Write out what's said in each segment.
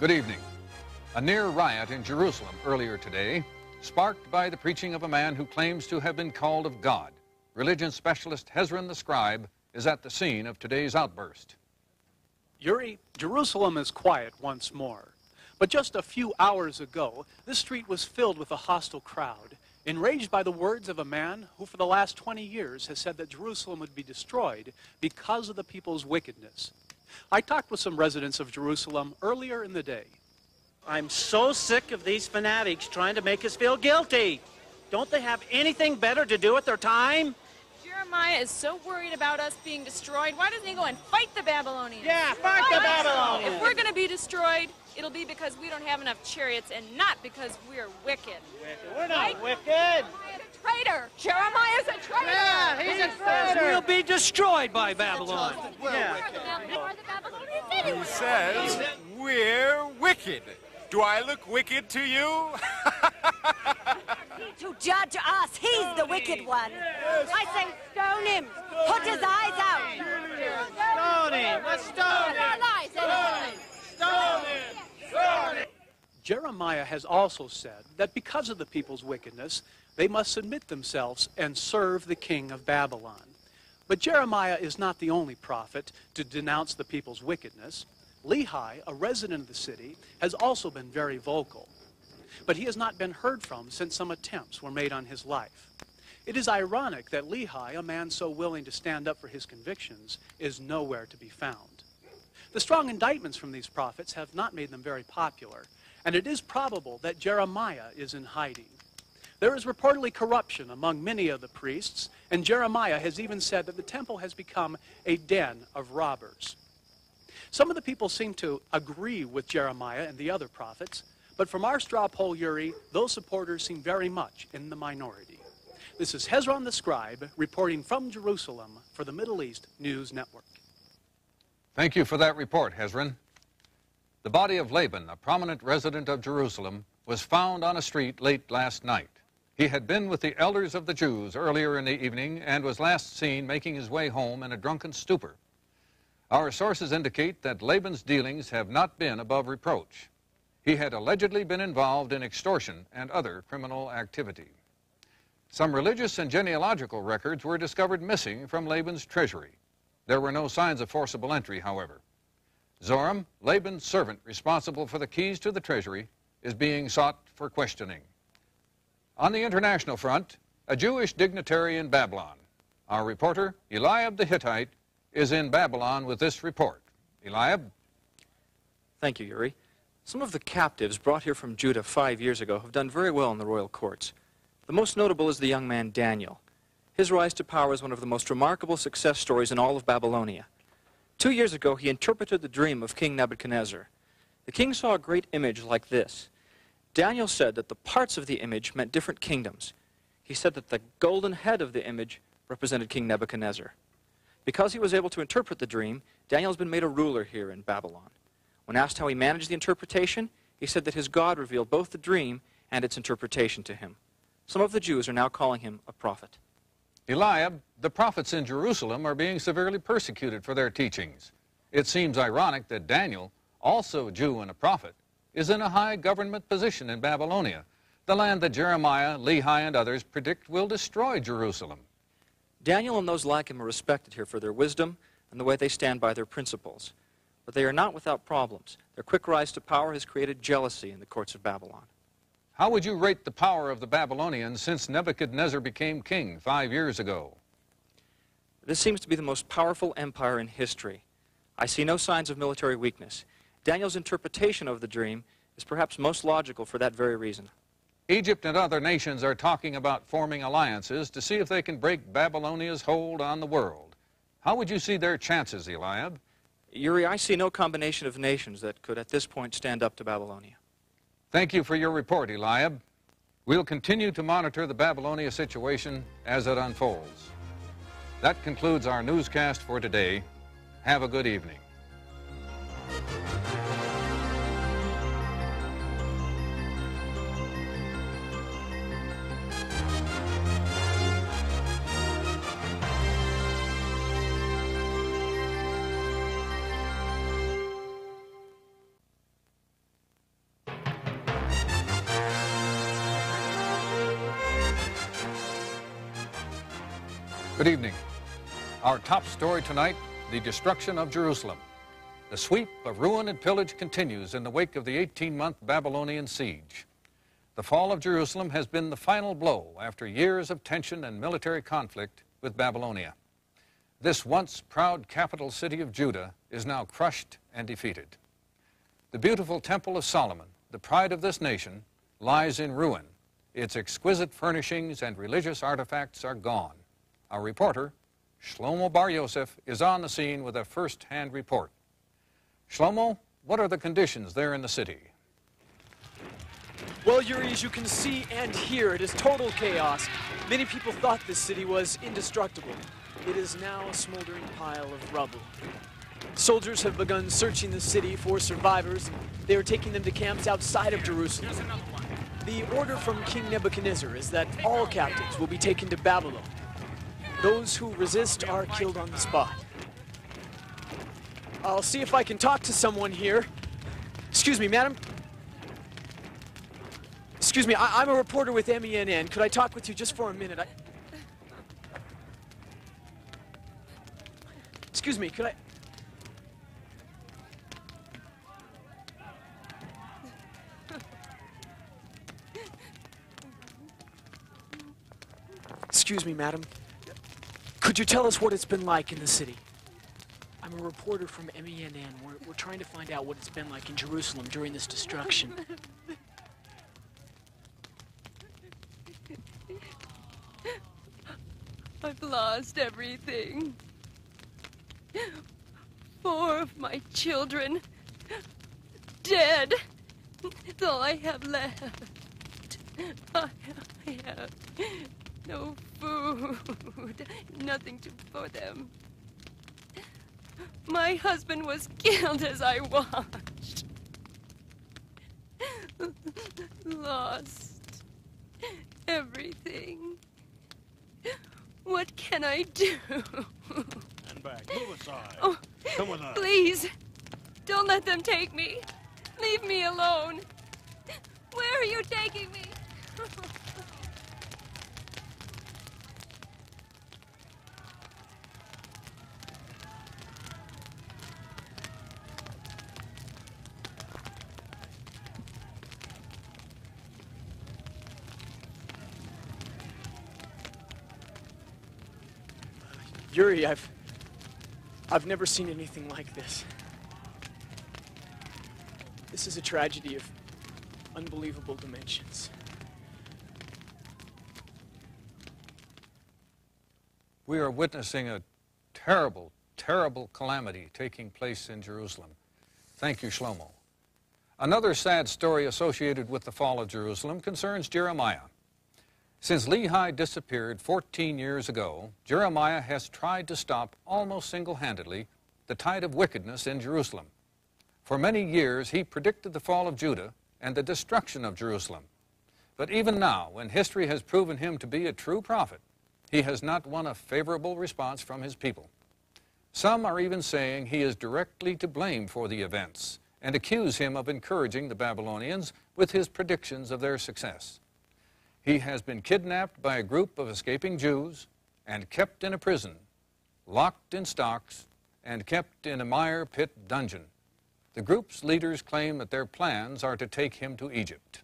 Good evening. A near riot in Jerusalem earlier today, sparked by the preaching of a man who claims to have been called of God. Religion specialist Hezron the scribe is at the scene of today's outburst. Yuri, Jerusalem is quiet once more. But just a few hours ago, this street was filled with a hostile crowd, enraged by the words of a man who for the last 20 years has said that Jerusalem would be destroyed because of the people's wickedness. I talked with some residents of Jerusalem earlier in the day. I'm so sick of these fanatics trying to make us feel guilty. Don't they have anything better to do with their time? Jeremiah is so worried about us being destroyed. Why doesn't he go and fight the Babylonians? Yeah, fight the Babylonians! If we're going to be destroyed, it'll be because we don't have enough chariots and not because we're wicked. We're not wicked. Jeremiah's a traitor. Jeremiah's a traitor. Yeah, he's a traitor. We'll be destroyed by Babylon. Yeah. He says we're wicked. Do I look wicked to you? To judge us, he's the wicked one. I say stone him. Put his eyes out. Stone him. Let's stone him. Stone him. Stone him. Jeremiah has also said that because of the people's wickedness, they must submit themselves and serve the king of Babylon. But Jeremiah is not the only prophet to denounce the people's wickedness. Lehi, a resident of the city, has also been very vocal. But he has not been heard from since some attempts were made on his life. It is ironic that Lehi, a man so willing to stand up for his convictions, is nowhere to be found. The strong indictments from these prophets have not made them very popular, and it is probable that Jeremiah is in hiding. There is reportedly corruption among many of the priests, and Jeremiah has even said that the temple has become a den of robbers. Some of the people seem to agree with Jeremiah and the other prophets, but from our straw poll, Yuri, those supporters seem very much in the minority. This is Hezron the scribe reporting from Jerusalem for the Middle East News Network. Thank you for that report, Hezron. The body of Laban, a prominent resident of Jerusalem, was found on a street late last night. He had been with the elders of the Jews earlier in the evening and was last seen making his way home in a drunken stupor. Our sources indicate that Laban's dealings have not been above reproach. He had allegedly been involved in extortion and other criminal activity. Some religious and genealogical records were discovered missing from Laban's treasury. There were no signs of forcible entry, however. Zoram, Laban's servant responsible for the keys to the treasury, is being sought for questioning. On the international front, a Jewish dignitary in Babylon. Our reporter, Eliab the Hittite, is in Babylon with this report. Eliab? Thank you, Yuri. Some of the captives brought here from Judah 5 years ago have done very well in the royal courts. The most notable is the young man Daniel. His rise to power is one of the most remarkable success stories in all of Babylonia. 2 years ago, he interpreted the dream of King Nebuchadnezzar. The king saw a great image like this. Daniel said that the parts of the image meant different kingdoms. He said that the golden head of the image represented King Nebuchadnezzar. Because he was able to interpret the dream, Daniel's been made a ruler here in Babylon. When asked how he managed the interpretation, he said that his God revealed both the dream and its interpretation to him. Some of the Jews are now calling him a prophet. Eliab, the prophets in Jerusalem are being severely persecuted for their teachings. It seems ironic that Daniel, also a Jew and a prophet, is in a high government position in Babylonia, the land that Jeremiah, Lehi, and others predict will destroy Jerusalem. Daniel and those like him are respected here for their wisdom and the way they stand by their principles. But they are not without problems. Their quick rise to power has created jealousy in the courts of Babylon. How would you rate the power of the Babylonians since Nebuchadnezzar became king 5 years ago? This seems to be the most powerful empire in history. I see no signs of military weakness. Daniel's interpretation of the dream is perhaps most logical for that very reason. Egypt and other nations are talking about forming alliances to see if they can break Babylonia's hold on the world. How would you see their chances, Eliab? Yuri, I see no combination of nations that could at this point stand up to Babylonia. Thank you for your report, Eliab. We'll continue to monitor the Babylonia situation as it unfolds. That concludes our newscast for today. Have a good evening. Good evening. Our top story tonight, the destruction of Jerusalem. The sweep of ruin and pillage continues in the wake of the 18-month Babylonian siege. The fall of Jerusalem has been the final blow after years of tension and military conflict with Babylonia. This once proud capital city of Judah is now crushed and defeated. The beautiful Temple of Solomon, the pride of this nation, lies in ruin. Its exquisite furnishings and religious artifacts are gone. Our reporter, Shlomo Bar Yosef, is on the scene with a first-hand report. Shlomo, what are the conditions there in the city? Well, Yuri, as you can see and hear, it is total chaos. Many people thought this city was indestructible. It is now a smoldering pile of rubble. Soldiers have begun searching the city for survivors. They are taking them to camps outside of Jerusalem. The order from King Nebuchadnezzar is that all captives will be taken to Babylon. Those who resist are killed on the spot. I'll see if I can talk to someone here. Excuse me, madam. Excuse me, I'm a reporter with MENN. Could I talk with you just for a minute? Excuse me, could I... Excuse me, madam. Could you tell us what it's been like in the city? I'm a reporter from MENN. We're trying to find out what it's been like in Jerusalem during this destruction. I've lost everything. 4 of my children dead. It's all I have left. I have no food, nothing for them. My husband was killed as I watched. Lost everything. What can I do? Stand back. Move aside. Oh, come with us. Please, don't let them take me. Leave me alone. Where are you taking me? Yuri, I've never seen anything like this. This is a tragedy of unbelievable dimensions. We are witnessing a terrible, terrible calamity taking place in Jerusalem. Thank you, Shlomo. Another sad story associated with the fall of Jerusalem concerns Jeremiah. Since Lehi disappeared 14 years ago, Jeremiah has tried to stop almost single-handedly the tide of wickedness in Jerusalem. For many years, he predicted the fall of Judah and the destruction of Jerusalem. But even now, when history has proven him to be a true prophet, he has not won a favorable response from his people. Some are even saying he is directly to blame for the events and accuse him of encouraging the Babylonians with his predictions of their success. He has been kidnapped by a group of escaping Jews and kept in a prison, locked in stocks, and kept in a mire pit dungeon. The group's leaders claim that their plans are to take him to Egypt.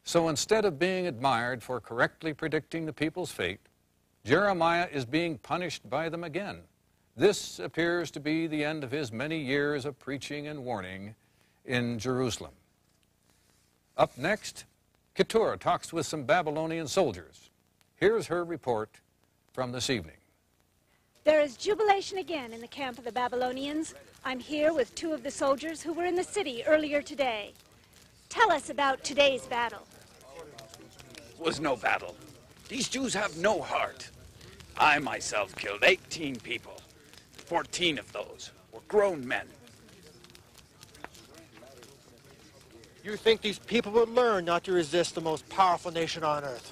So instead of being admired for correctly predicting the people's fate, Jeremiah is being punished by them again. This appears to be the end of his many years of preaching and warning in Jerusalem. Up next, Keturah talks with some Babylonian soldiers. Here's her report from this evening. There is jubilation again in the camp of the Babylonians. I'm here with 2 of the soldiers who were in the city earlier today. Tell us about today's battle. It was no battle. These Jews have no heart. I myself killed 18 people. 14 of those were grown men. You think these people would learn not to resist the most powerful nation on earth?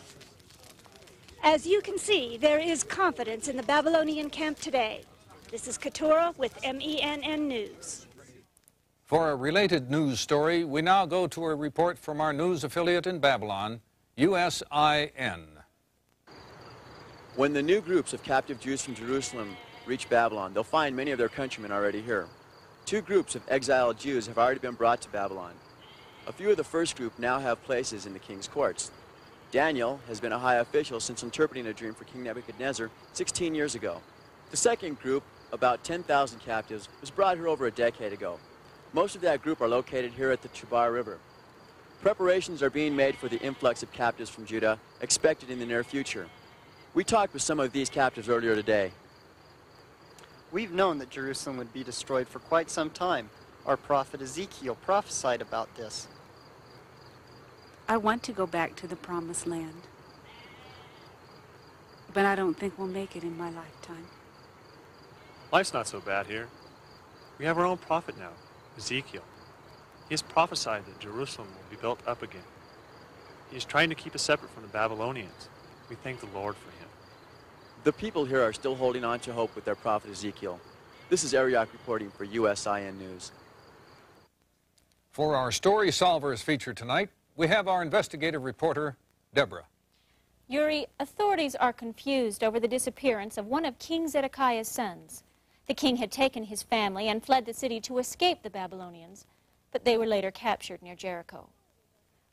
As you can see, there is confidence in the Babylonian camp today. This is Keturah with MENN News. For a related news story, we now go to a report from our news affiliate in Babylon, USIN. When the new groups of captive Jews from Jerusalem reach Babylon, they'll find many of their countrymen already here. 2 groups of exiled Jews have already been brought to Babylon. A few of the first group now have places in the king's courts. Daniel has been a high official since interpreting a dream for King Nebuchadnezzar 16 years ago. The second group, about 10,000 captives, was brought here over a decade ago. Most of that group are located here at the Chebar River. Preparations are being made for the influx of captives from Judah, expected in the near future. We talked with some of these captives earlier today. We've known that Jerusalem would be destroyed for quite some time. Our prophet Ezekiel prophesied about this. I want to go back to the Promised Land, but I don't think we'll make it in my lifetime. Life's not so bad here. We have our own prophet now, Ezekiel. He has prophesied that Jerusalem will be built up again. He is trying to keep us separate from the Babylonians. We thank the Lord for him. The people here are still holding on to hope with their prophet Ezekiel. This is Ariok reporting for USIN News. For our Story Solvers feature tonight, we have our investigative reporter, Deborah. Yuri, authorities are confused over the disappearance of one of King Zedekiah's sons. The king had taken his family and fled the city to escape the Babylonians, but they were later captured near Jericho.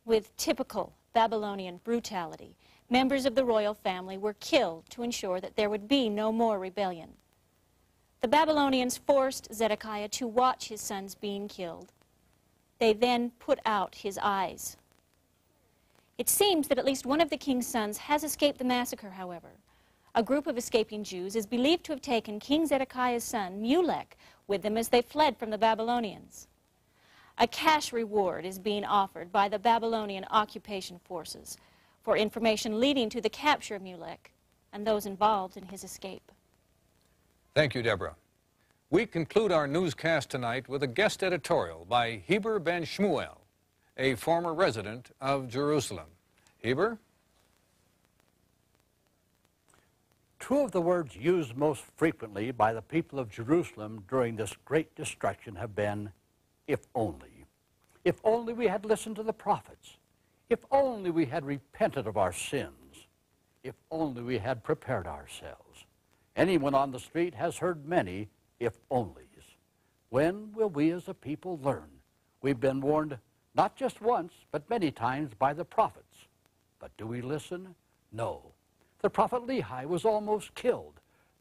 With typical Babylonian brutality, members of the royal family were killed to ensure that there would be no more rebellion. The Babylonians forced Zedekiah to watch his sons being killed. They then put out his eyes. It seems that at least one of the king's sons has escaped the massacre, however. A group of escaping Jews is believed to have taken King Zedekiah's son, Mulek, with them as they fled from the Babylonians. A cash reward is being offered by the Babylonian occupation forces for information leading to the capture of Mulek and those involved in his escape. Thank you, Deborah. We conclude our newscast tonight with a guest editorial by Heber Ben Shmuel, a former resident of Jerusalem. Heber? Two of the words used most frequently by the people of Jerusalem during this great destruction have been, if only. If only we had listened to the prophets. If only we had repented of our sins. If only we had prepared ourselves. Anyone on the street has heard many if-onlys. When will we as a people learn? We've been warned not just once, but many times by the prophets. But do we listen? No. The prophet Lehi was almost killed.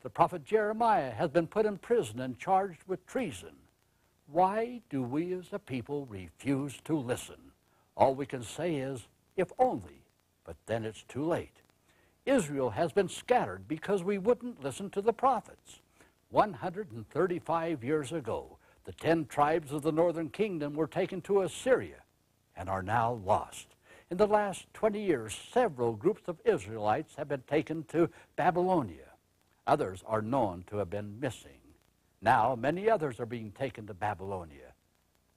The prophet Jeremiah has been put in prison and charged with treason. Why do we as a people refuse to listen? All we can say is, if only, but then it's too late. Israel has been scattered because we wouldn't listen to the prophets. 135 years ago, the 10 tribes of the northern kingdom were taken to Assyria and are now lost. In the last 20 years, several groups of Israelites have been taken to Babylonia. Others are known to have been missing. Now, many others are being taken to Babylonia.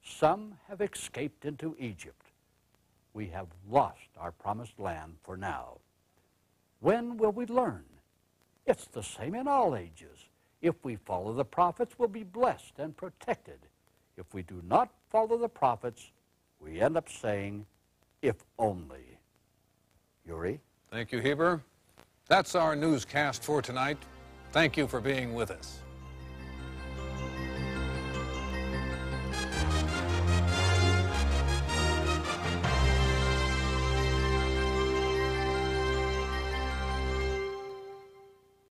Some have escaped into Egypt. We have lost our promised land for now. When will we learn? It's the same in all ages. If we follow the prophets, we'll be blessed and protected. If we do not follow the prophets, we end up saying, if only. Yuri? Thank you, Heber. That's our newscast for tonight. Thank you for being with us.